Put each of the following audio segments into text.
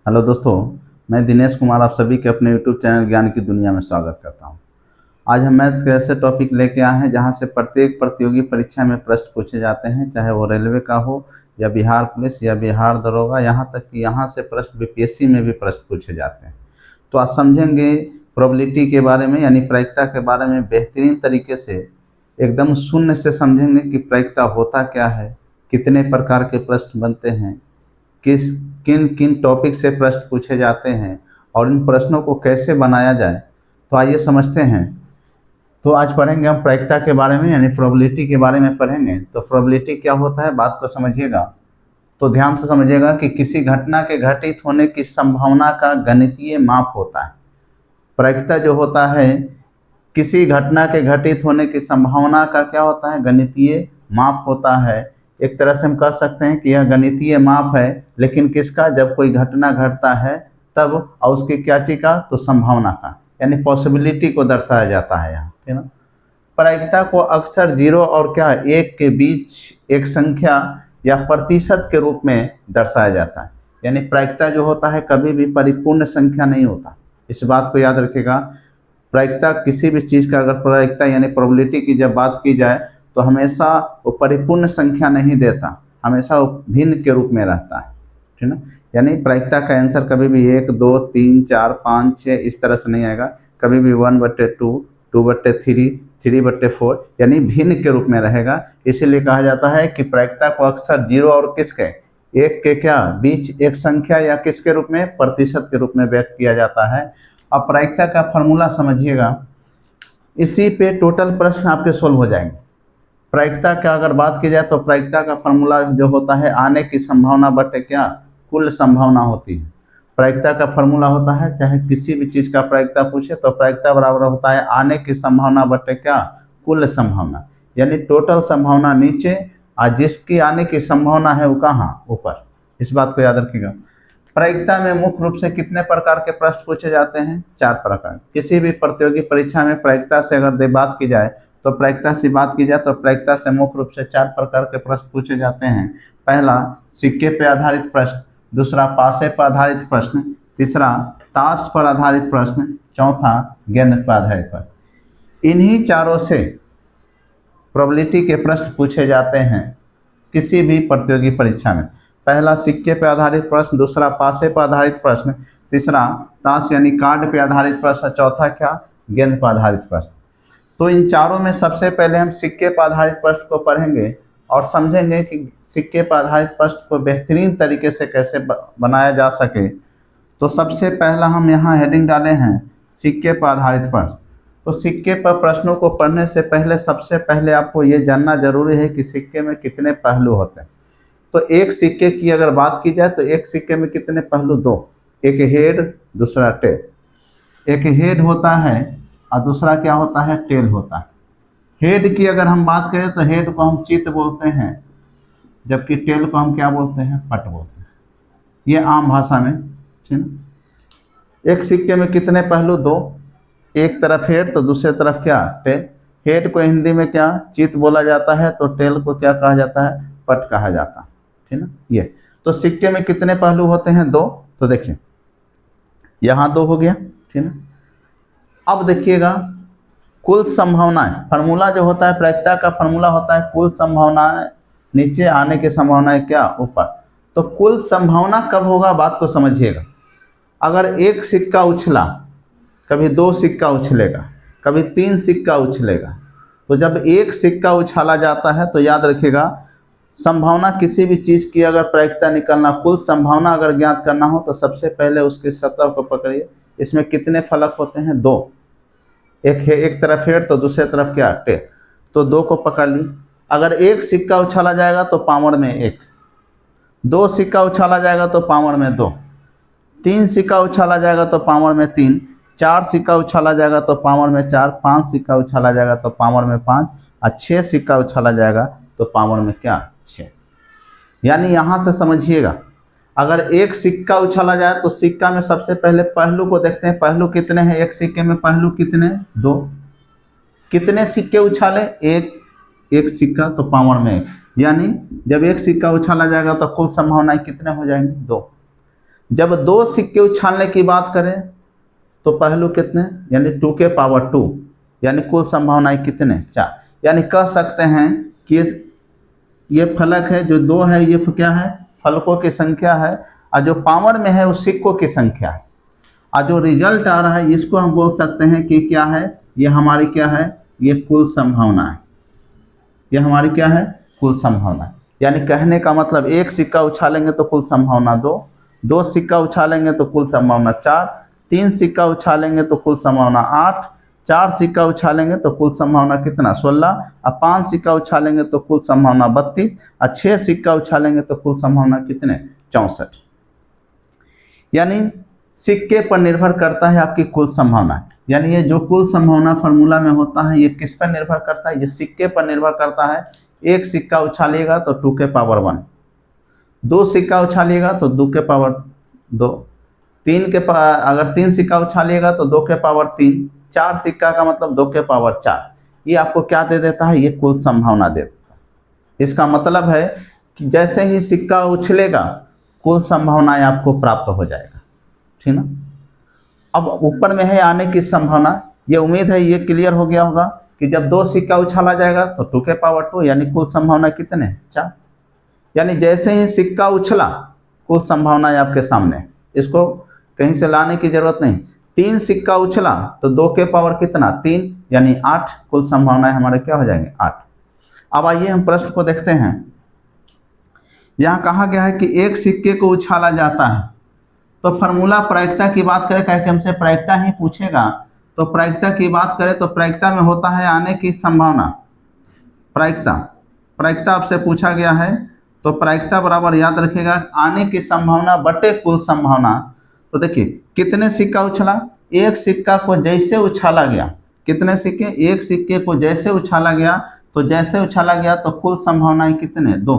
Hello दोस्तों, मैं दिनेश कुमार आप सभी के अपने यूट्यूब चैनल ज्ञान की दुनिया में स्वागत करता हूं। आज हम मैथ्स के ऐसे टॉपिक लेके आए हैं जहां से प्रत्येक प्रतियोगी परीक्षा में प्रश्न पूछे जाते हैं, चाहे वो रेलवे का हो या बिहार पुलिस या बिहार दरोगा, यहाँ तक कि यहाँ से प्रश्न बीपीएससी में भी प्रश्न पूछे जाते हैं। तो आज समझेंगे प्रोबेबिलिटी के बारे में, यानी प्रायिकता के बारे में बेहतरीन तरीके से, एकदम शून्य से समझेंगे कि प्रायिकता होता क्या है, कितने प्रकार के प्रश्न बनते हैं, किस किन किन टॉपिक से प्रश्न पूछे जाते हैं और इन प्रश्नों को कैसे बनाया जाए। तो आइए समझते हैं। तो आज पढ़ेंगे हम प्रायिकता के बारे में, यानी प्रोबेबिलिटी के बारे में पढ़ेंगे। तो प्रोबेबिलिटी क्या होता है, बात को समझिएगा। तो ध्यान से समझिएगा कि किसी घटना के घटित होने की संभावना का गणितीय माप होता है। प्रायिकता जो होता है, किसी घटना के घटित होने की संभावना का क्या होता है, गणितीय माप होता है। एक तरह से हम कह सकते हैं कि यह गणितीय माप है, लेकिन किसका, जब कोई घटना घटता है तब, और उसकी क्या चीज का, तो संभावना का, यानी पॉसिबिलिटी को दर्शाया जाता है यहाँ, ठीक ना। प्रायिकता को अक्सर 0 और क्या, 1 के बीच एक संख्या या प्रतिशत के रूप में दर्शाया जाता है। यानी प्रायिकता जो होता है कभी भी परिपूर्ण संख्या नहीं होता, इस बात को याद रखिएगा। प्रायिकता किसी भी चीज़ का, अगर प्रायिकता यानी प्रोबेबिलिटी की जब बात की जाए तो हमेशा वो परिपूर्ण संख्या नहीं देता, हमेशा वो भिन्न के रूप में रहता है, ठीक ना। यानी प्रायिकता का आंसर कभी भी 1, 2, 3, 4, 5, 6 इस तरह से नहीं आएगा, कभी भी 1/2, 2/3, 3/4, यानी भिन्न के रूप में रहेगा। इसीलिए कहा जाता है कि प्रायिकता को अक्सर 0 और किसके, 1 के क्या बीच एक संख्या या किसके रूप में, प्रतिशत के रूप में व्यक्त किया जाता है। अब प्रायिकता का फॉर्मूला समझिएगा, इसी पे टोटल प्रश्न आपके सोल्व हो जाएंगे। प्रायिकता का अगर बात की जाए तो प्रायिकता का फॉर्मूला जो होता है, आने की संभावना बटे क्या, कुल संभावना होती है। प्रायिकता का फॉर्मूला होता है, चाहे किसी भी चीज़ का प्रायिकता पूछे तो प्रायिकता बराबर होता है आने की संभावना बटे क्या, कुल संभावना। यानी टोटल संभावना नीचे और जिसकी आने की संभावना है वो कहाँ, ऊपर। इस बात को याद रखिएगा। प्रायिकता में मुख्य रूप से कितने प्रकार के प्रश्न पूछे जाते हैं, 4 प्रकार। किसी भी प्रतियोगी परीक्षा में प्रायिकता से अगर बात की जाए तो प्रायिकता से बात की जाए तो प्रायिकता से मुख्य रूप से 4 प्रकार के प्रश्न पूछे जाते हैं। पहला सिक्के पर आधारित प्रश्न, दूसरा पासे पर आधारित प्रश्न, तीसरा ताश पर आधारित प्रश्न, चौथा गेंद पर आधारित प्रश्न। इन्हीं चारों से प्रोबेबिलिटी के प्रश्न पूछे जाते हैं किसी भी प्रतियोगी परीक्षा में। पहला सिक्के पर आधारित प्रश्न, दूसरा पासे पर आधारित प्रश्न, तीसरा ताश यानी कार्ड पर आधारित प्रश्न, चौथा क्या, गेंद पर आधारित प्रश्न। तो इन चारों में सबसे पहले हम सिक्के पर आधारित प्रश्न को पढ़ेंगे और समझेंगे कि सिक्के पर आधारित प्रश्न को बेहतरीन तरीके से कैसे बनाया जा सके। तो सबसे पहला हम यहाँ हेडिंग डाले हैं सिक्के पर आधारित प्रश्न। तो सिक्के पर प्रश्नों को पढ़ने से पहले सबसे पहले आपको ये जानना जरूरी है कि सिक्के में कितने पहलू होते हैं। तो एक सिक्के की अगर बात की जाए तो एक सिक्के में कितने पहलू, 2। एक हेड, दूसरा टेल। एक हेड होता है और दूसरा क्या होता है, टेल होता है। हेड की अगर हम बात करें तो हेड को हम चित बोलते हैं, जबकि टेल को हम क्या बोलते हैं, पट बोलते हैं। ये आम भाषा में, ठीक है। एक सिक्के में कितने पहलू, 2। एक तरफ हेड तो दूसरे तरफ क्या, टेल। हेड को हिंदी में क्या, चित बोला जाता है, तो टेल को क्या कहा जाता है, पट कहा जाता है, ठीक ना। ये तो सिक्के में कितने पहलू होते हैं, 2। तो देखिए यहाँ 2 हो गया, ठीक ना। अब देखिएगा कुल संभावनाएं, फार्मूला जो होता है प्रायिकता का फार्मूला होता है कुल संभावनाएं नीचे, आने की संभावनाएं क्या, ऊपर। तो कुल संभावना कब होगा, बात को समझिएगा। अगर एक सिक्का उछला, कभी 2 सिक्का उछलेगा, कभी 3 सिक्का उछलेगा। तो जब एक सिक्का उछाला जाता है तो याद रखिएगा, संभावना किसी भी चीज़ की अगर प्रायिकता निकालना, कुल संभावना अगर ज्ञात करना हो तो सबसे पहले उसके सतह को पकड़िए। इसमें कितने फलक होते हैं, 2। एक है, एक तरफ हेड तो दूसरे तरफ क्या, टेल। तो 2 को पकड़ ली। अगर एक सिक्का उछाला जाएगा तो पावर में 1, 2 सिक्का उछाला जाएगा तो पावर में 2, 3 सिक्का उछाला जाएगा तो पावर में 3, 4 सिक्का उछाला जाएगा तो पावर में 4, 5 सिक्का उछाला जाएगा तो पावर में 5, और 6 सिक्का उछाला जाएगा तो पावर में क्या, 6। यानी यहाँ से समझिएगा, अगर एक सिक्का उछाला जाए तो सिक्का में सबसे पहले पहलू को देखते हैं, पहलू कितने हैं, एक सिक्के में पहलू कितने, 2। कितने सिक्के उछाले, एक सिक्का तो पावर में 1। यानी जब एक सिक्का उछाला जाएगा तो कुल संभावनाएं कितने हो जाएंगे, 2। जब दो सिक्के उछालने की बात करें तो पहलू कितने, यानी 2 के पावर 2, यानी कुल संभावनाएं कितने, 4। यानी कह सकते हैं कि ये फलक है, जो 2 है ये क्या है, फलकों की संख्या है, और जो पावर में है उस सिक्कों की संख्या है, और जो रिजल्ट आ रहा है इसको हम बोल सकते हैं कि क्या है, ये हमारी क्या है, ये कुल संभावना है। ये हमारी क्या है, कुल संभावना है। यानी कहने का मतलब एक सिक्का उछालेंगे तो कुल संभावना 2, 2 सिक्का उछालेंगे तो कुल संभावना 4, 3 सिक्का उछालेंगे तो कुल संभावना 8, 4 सिक्का उछालेंगे तो कुल संभावना कितना, 16, और 5 सिक्का उछालेंगे तो कुल संभावना 32, और 6 सिक्का उछालेंगे तो कुल संभावना कितने, 64। यानी सिक्के पर निर्भर करता है आपकी कुल संभावना। यानी ये जो कुल संभावना फार्मूला में होता है ये किस पर निर्भर करता है, ये सिक्के पर निर्भर करता है। एक सिक्का उछालिएगा तो 2 के पावर 1, 2 सिक्का उछालिएगा तो 2 के पावर 2, अगर 3 सिक्का उछालिएगा तो 2 के पावर 3, 4 सिक्का का मतलब 2 के पावर 4। ये आपको क्या दे देता है, ये कुल संभावना दे देता है। इसका मतलब है कि जैसे ही सिक्का उछलेगा कुल संभावनाएं आपको प्राप्त हो जाएगा, ठीक ना। अब ऊपर में है आने की संभावना, ये उम्मीद है ये क्लियर हो गया होगा कि जब 2 सिक्का उछाला जाएगा तो 2 के पावर 2, यानी कुल संभावना कितने, 4। यानी जैसे ही सिक्का उछला कुल संभावनाएं आपके सामने, इसको कहीं से लाने की जरूरत नहीं। 3 सिक्का उछला तो 2 के पावर कितना, 3, यानी 8, कुल संभावनाएं हमारे क्या हो जाएंगे, 8। अब आइए हम प्रश्न को देखते हैं। यहाँ कहा गया है कि एक सिक्के को उछाला जाता है, तो फार्मूला प्रायिकता की बात करें, कह के हमसे प्रायिकता ही पूछेगा, तो प्रायिकता की बात करें तो प्रायिकता में होता है आने की संभावना। प्रायिकता आपसे पूछा गया है, तो प्रायिकता बराबर याद रखिएगा आने की संभावना बटे कुल संभावना। तो देखिए कितने सिक्का उछला, एक सिक्का को जैसे उछाला गया, कितने सिक्के, एक सिक्के को जैसे उछाला गया, तो जैसे उछाला गया तो कुल संभावनाएं कितने, 2।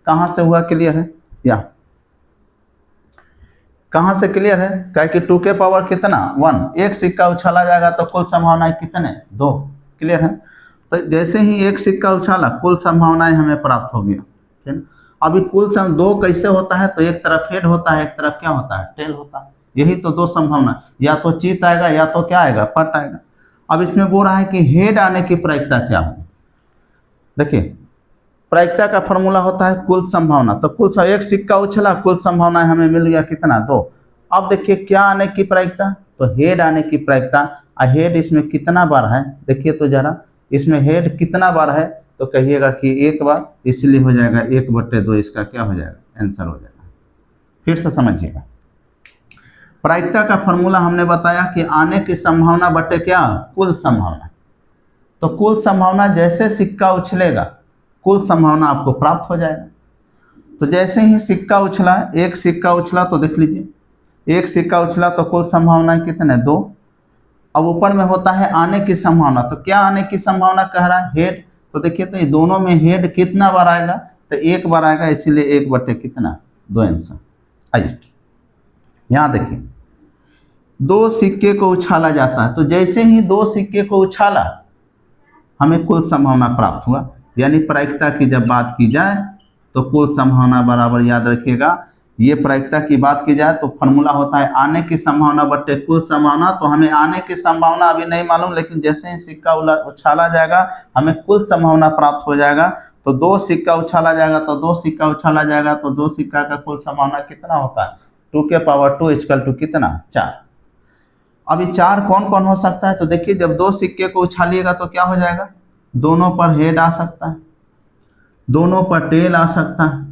कहाँ से हुआ क्लियर है, या कहाँ से क्लियर है, क्या कि 2 के पावर कितना, 1, एक सिक्का उछाला जाएगा तो कुल संभावनाएं कितने, 2। क्लियर है। तो जैसे ही एक सिक्का उछाला कुल संभावनाएं हमें प्राप्त हो गया, ठीक है। अभी कुल 2 कैसे होता है, तो एक तरफ हेड होता है, एक तरफ क्या होता है, टेल होता है। यही तो 2 संभावना, या तो चित आएगा या तो क्या आएगा, पट आएगा। अब इसमें बोल रहा है कि हेड आने की प्रायिकता क्या होगी। देखिए प्रायिकता का फॉर्मूला होता है कुल संभावना, तो कुल एक सिक्का उछला कुल संभावना हमें मिल गया कितना, 2। अब देखिए क्या आने की प्रायिकता, तो हेड आने की प्रायिकता। हेड इसमें कितना बार है, देखिए तो जरा इसमें हेड कितना बार है, तो कहिएगा कि 1 बार, इसलिए हो जाएगा 1/2, इसका क्या हो जाएगा, आंसर हो जाएगा। फिर से समझिएगा, प्रायिकता का फॉर्मूला हमने बताया कि आने की संभावना बटे क्या, कुल संभावना। तो कुल संभावना जैसे सिक्का उछलेगा कुल संभावना आपको प्राप्त हो जाएगा। तो जैसे ही सिक्का उछला, एक सिक्का उछला, तो देख लीजिए एक सिक्का उछला तो कुल संभावना कितने, 2। अब ऊपर में होता है आने की संभावना, तो क्या आने की संभावना कह रहा है, हेड। तो देखिए तो ये दोनों में हेड कितना बार आएगा, तो 1 बार आएगा, इसीलिए 1 कितना, 2 आंसर। आइए यहाँ देखिए 2 सिक्के को उछाला जाता है, तो जैसे ही 2 सिक्के को उछाला हमें कुल संभावना प्राप्त हुआ। यानी प्रायिकता की जब बात की जाए तो कुल संभावना बराबर याद रखिएगा, ये प्रायिकता की बात की जाए तो फॉर्मूला होता है आने की संभावना बटे कुल संभावना। तो हमें आने की संभावना अभी नहीं मालूम, लेकिन जैसे ही सिक्का उछाला जाएगा हमें कुल संभावना प्राप्त हो जाएगा। तो 2 सिक्का उछाला जाएगा तो 2 सिक्का उछाला जाएगा, तो 2 सिक्का का कुल संभावना कितना होता है, 2 के पावर 2 इक्वल टू कितना, 4। अभी 4 कौन कौन हो सकता है, तो देखिए जब 2 सिक्के को उछालिएगा तो क्या हो जाएगा, दोनों पर हेड आ सकता है, दोनों पर टेल आ सकता है,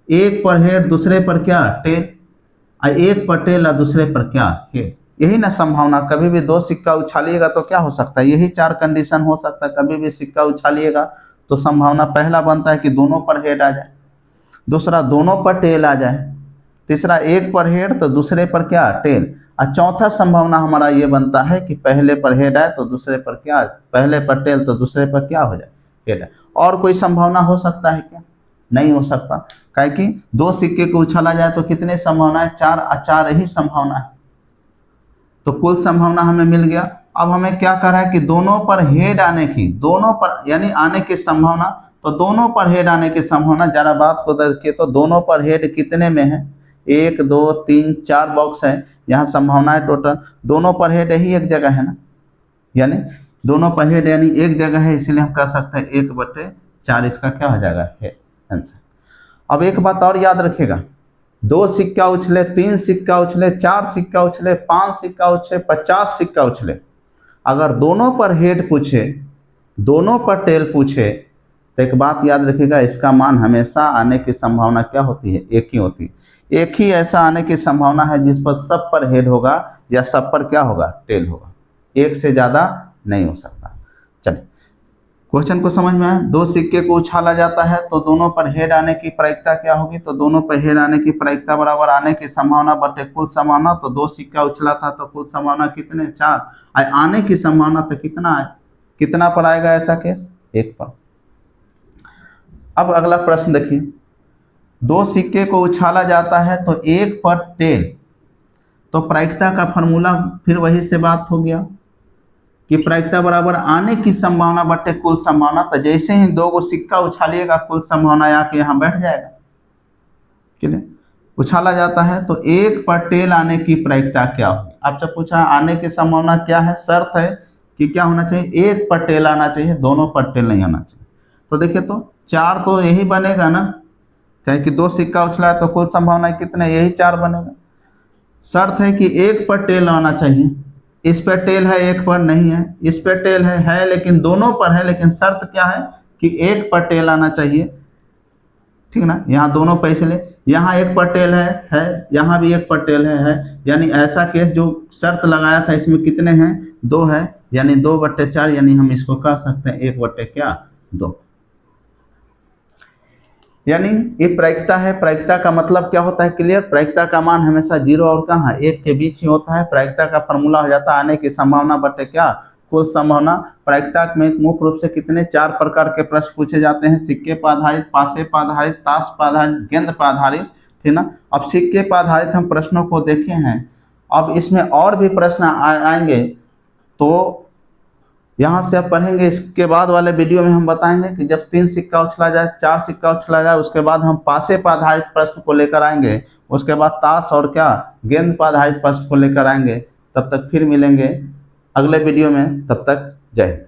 एक पर हेड दूसरे पर क्या, टेल, और एक पर टेल और दूसरे पर क्या, हेड। यही ना संभावना, कभी भी 2 सिक्का उछालिएगा तो क्या हो सकता है, यही 4 कंडीशन हो सकता है। कभी भी सिक्का उछालिएगा तो संभावना पहला बनता है कि दोनों पर हेड आ जाए, दूसरा दोनों पर टेल आ जाए, तीसरा एक पर हेड तो दूसरे पर क्या, टेल, और चौथा संभावना हमारा ये बनता है कि पहले पर हेड आए तो दूसरे पर क्या, पहले पर टेल तो दूसरे पर क्या हो जाए, हेड है। और कोई संभावना हो सकता है क्या, नहीं हो सकता, काहे कि 2 सिक्के को उछाला जाए तो कितने संभावना है, 4, और 4 ही संभावना है। तो कुल संभावना हमें मिल गया। अब हमें क्या कर रहा है कि दोनों पर हेड आने की, दोनों पर यानी आने की संभावना, तो दोनों पर हेड आने की संभावना, जरा बात को देखिए तो दोनों पर हेड कितने में है, 1 2 3 4 बॉक्स है, यहाँ संभावना है टोटल, दोनों पर हेड यही एक जगह है ना, यानी दोनों पर हेड यानी एक जगह है, इसीलिए हम कह सकते हैं 1/4 इसका क्या हो जाएगा है आंसर। अब एक बात और याद रखिएगा, 2 सिक्का उछले, 3 सिक्का उछले, 4 सिक्का उछले, 5 सिक्का उछले, 50 सिक्का उछले, अगर दोनों पर हेड पूछे, दोनों पर टेल पूछे, तो एक बात याद रखिएगा, इसका मान हमेशा आने की संभावना क्या होती है, एक ही होती है। एक ही ऐसा आने की संभावना है जिस पर सब पर हेड होगा या सब पर क्या होगा, टेल होगा, एक से ज़्यादा नहीं हो सकता। चलिए क्वेश्चन को समझ में आया। 2 सिक्के को उछाला जाता है तो दोनों पर हेड आने की प्रायिकता क्या होगी, तो दोनों पर हेड आने की प्रायिकता बराबर आने की संभावना बटे कुल संभावना। तो 2 सिक्का उछला था तो कुल संभावना कितने, 4, आने की संभावना तो कितना है, कितना पर आएगा ऐसा केस, 1 पर। अब अगला प्रश्न देखिए, 2 सिक्के को उछाला जाता है तो 1 पर टेल, तो प्रायिकता का फॉर्मूला फिर वही से बात हो गया कि प्रायिकता बराबर आने की संभावना बटे कुल संभावना। तो जैसे ही 2 को सिक्का उछालिएगा कुल संभावना आके यहाँ बैठ जाएगा, क्लियर। उछाला जाता है तो 1 पर टेल आने की प्रायिकता क्या होगी, आपसे पूछा आने की संभावना क्या है, शर्त है कि क्या होना चाहिए, 1 पर टेल आना चाहिए, दोनों पर टेल नहीं आना चाहिए। तो देखिए तो 4 तो यही बनेगा ना, चाहे कि 2 सिक्का उछला है तो कुल संभावना कितने, यही 4 बनेगा। शर्त है कि 1 पर टेल आना चाहिए, इस पर टेल है, 1 पर नहीं है, इस पर टेल है लेकिन दोनों पर है, लेकिन शर्त क्या है कि 1 पर टेल आना चाहिए, ठीक ना। यहाँ दोनों पे इसलिए यहाँ 1 पर टेल है, यहाँ भी 1 पर टेल है, यानी ऐसा केस जो शर्त लगाया था इसमें कितने हैं, 2 है, यानी 2/4, यानी हम इसको कह सकते हैं 1/2। यानी ये प्रायिकता है, प्रायिकता का मतलब क्या होता है, क्लियर। प्रायिकता का मान हमेशा 0 और कहाँ 1 के बीच ही होता है। प्रायिकता का फॉर्मूला हो जाता है आने की संभावना बटे क्या, कुल संभावना। प्रायिकता में मुख्य रूप से कितने 4 प्रकार के प्रश्न पूछे जाते हैं, सिक्के पर आधारित, पासे पर आधारित, ताश पर आधारित, गेंद पर आधारित, ठीक ना। अब सिक्के पर आधारित हम प्रश्नों को देखे हैं, अब इसमें और भी प्रश्न आएंगे, तो यहाँ से आप पढ़ेंगे। इसके बाद वाले वीडियो में हम बताएंगे कि जब 3 सिक्का उछला जाए, 4 सिक्का उछला जाए, उसके बाद हम पासे पर आधारित प्रश्न को लेकर आएंगे, उसके बाद ताश और क्या गेंद पर आधारित प्रश्न को लेकर आएंगे। तब तक फिर मिलेंगे अगले वीडियो में, तब तक जय हिंद।